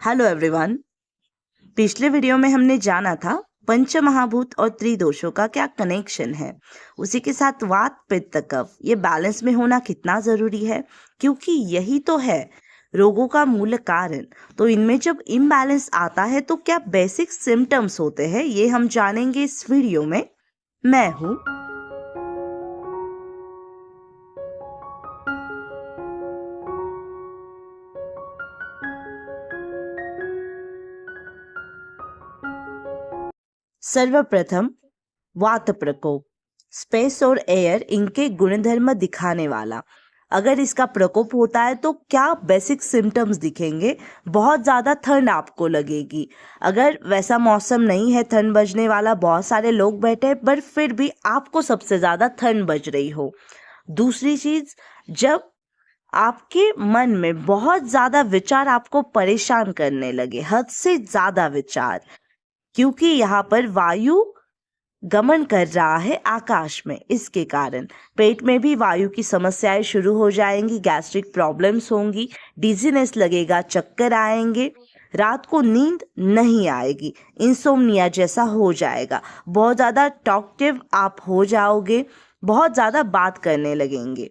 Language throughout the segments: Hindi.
Hello everyone. पिछले वीडियो में हमने जाना था पंच महाभूत और त्रिदोषों का क्या कनेक्शन है। उसी के साथ वात पित्त कफ ये बैलेंस में होना कितना जरूरी है, क्योंकि यही तो है रोगों का मूल कारण। तो इनमें जब इम्बैलेंस आता है तो क्या बेसिक सिम्टम्स होते हैं, ये हम जानेंगे इस वीडियो में। मैं हूँ सर्वप्रथम वात प्रकोप, स्पेस और एयर इनके गुणधर्म दिखाने वाला। अगर इसका प्रकोप होता है तो क्या बेसिक सिम्टम्स दिखेंगे। बहुत ज़्यादा ठंड आपको लगेगी। अगर वैसा मौसम नहीं है ठंड बजने वाला, बहुत सारे लोग बैठे हैं पर फिर भी आपको सबसे ज़्यादा ठंड बज रही हो। दूसरी चीज़, जब आपके मन में बहुत ज़्यादा विचार आपको परेशान करने लगे, हद से ज़्यादा विचार, क्योंकि यहाँ पर वायु गमन कर रहा है आकाश में, इसके कारण पेट में भी वायु की समस्याएं शुरू हो जाएंगी, गैस्ट्रिक प्रॉब्लम्स होंगी, डिजीनेस लगेगा, चक्कर आएंगे, रात को नींद नहीं आएगी, इंसोम्निया जैसा हो जाएगा, बहुत ज़्यादा टॉकटिव आप हो जाओगे, बहुत ज़्यादा बात करने लगेंगे।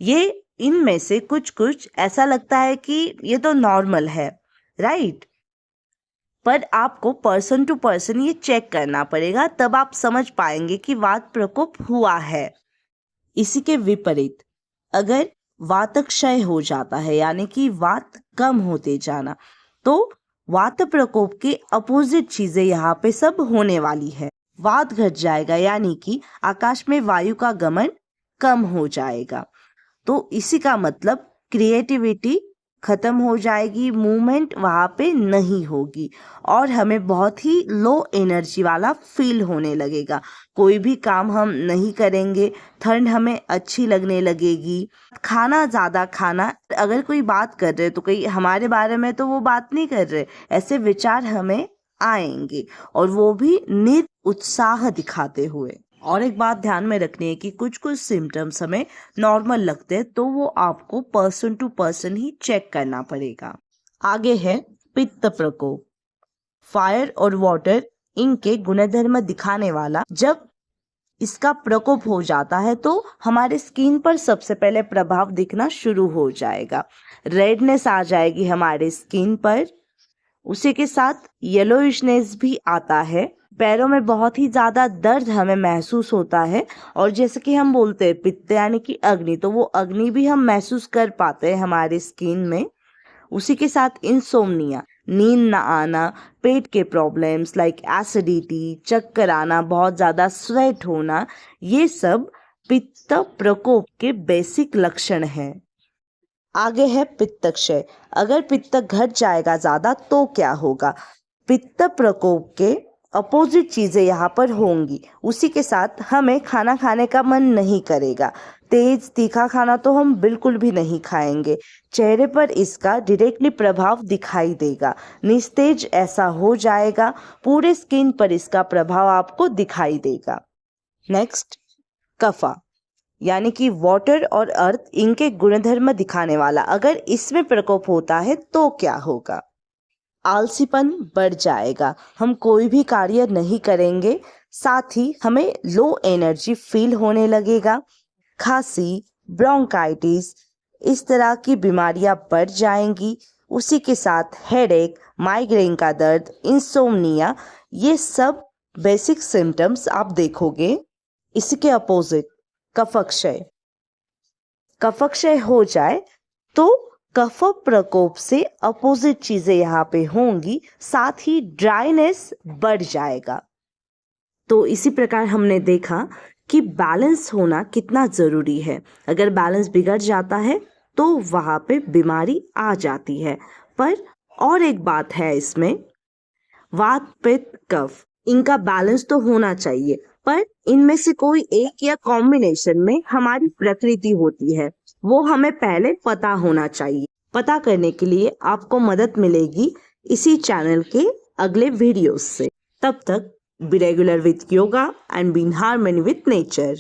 ये इनमें से कुछ कुछ ऐसा लगता है कि ये तो नॉर्मल है, राइट? पर आपको पर्सन टू पर्सन ये चेक करना पड़ेगा, तब आप समझ पाएंगे कि वात प्रकोप हुआ है। इसी के विपरीत अगर वातक्षय हो जाता है, यानी कि वात कम होते जाना, तो वात प्रकोप के अपोजिट चीजें यहाँ पे सब होने वाली है। वात घट जाएगा, यानी कि आकाश में वायु का गमन कम हो जाएगा। तो इसी का मतलब क्रिएटिविटी खत्म हो जाएगी, मूवमेंट वहाँ पे नहीं होगी और हमें बहुत ही लो एनर्जी वाला फील होने लगेगा। कोई भी काम हम नहीं करेंगे, ठंड हमें अच्छी लगने लगेगी। खाना ज़्यादा खाना, अगर कोई बात कर रहे तो कोई हमारे बारे में तो वो बात नहीं कर रहे, ऐसे विचार हमें आएंगे और वो भी निरुत्साह दिखाते हुए। और एक बात ध्यान में रखनी है कि कुछ कुछ सिम्टम्स हमें नॉर्मल लगते हैं, तो वो आपको पर्सन टू पर्सन ही चेक करना पड़ेगा। आगे है पित्त प्रकोप, फायर और वाटर इनके गुणधर्म दिखाने वाला। जब इसका प्रकोप हो जाता है तो हमारे स्किन पर सबसे पहले प्रभाव दिखना शुरू हो जाएगा, रेडनेस आ जाएगी हमारे स्किन पर, उसी के साथ येलोइशनेस भी आता है, पैरों में बहुत ही ज़्यादा दर्द हमें महसूस होता है। और जैसे कि हम बोलते हैं पित्त यानी कि अग्नि, तो वो अग्नि भी हम महसूस कर पाते हैं हमारी स्किन में। उसी के साथ इंसोम्निया, नींद ना आना, पेट के प्रॉब्लम्स लाइक एसिडिटी, चक्कर आना, बहुत ज़्यादा स्वेट होना, ये सब पित्त प्रकोप के बेसिक लक्षण हैं। आगे है पित्तक्षय। अगर पित्त घट जाएगा ज़्यादा तो क्या होगा। पित्त प्रकोप के अपोजिट चीज़ें यहाँ पर होंगी। उसी के साथ हमें खाना खाने का मन नहीं करेगा, तेज तीखा खाना तो हम बिल्कुल भी नहीं खाएंगे, चेहरे पर इसका डायरेक्टली प्रभाव दिखाई देगा, निस्तेज ऐसा हो जाएगा, पूरे स्किन पर इसका प्रभाव आपको दिखाई देगा। नेक्स्ट, कफा यानी कि वाटर और अर्थ इनके गुणधर्म दिखाने वाला। अगर इसमें प्रकोप होता है तो क्या होगा। आलसीपन बढ़ जाएगा, हम कोई भी कार्य नहीं करेंगे, साथ ही हमें लो एनर्जी फील होने लगेगा, खांसी, ब्रोंकाइटिस, इस तरह की बीमारियां बढ़ जाएंगी। उसी के साथ हेडेक, माइग्रेन का दर्द, इंसोम्निया, ये सब बेसिक सिम्टम्स आप देखोगे। इसी के अपोजिट कफक्षय, कफक्षय हो जाए तो कफ प्रकोप से अपोजिट चीजें यहाँ पे होंगी, साथ ही ड्राइनेस बढ़ जाएगा। तो इसी प्रकार हमने देखा कि बैलेंस होना कितना जरूरी है। अगर बैलेंस बिगड़ जाता है तो वहाँ पे बीमारी आ जाती है। पर और एक बात है इसमें, वात पित्त कफ इनका बैलेंस तो होना चाहिए, पर इनमें से कोई एक या कॉम्बिनेशन में हमारी प्रकृति होती है, वो हमें पहले पता होना चाहिए। पता करने के लिए आपको मदद मिलेगी इसी चैनल के अगले वीडियोस से। तब तक be regular with yoga and be in harmony with nature.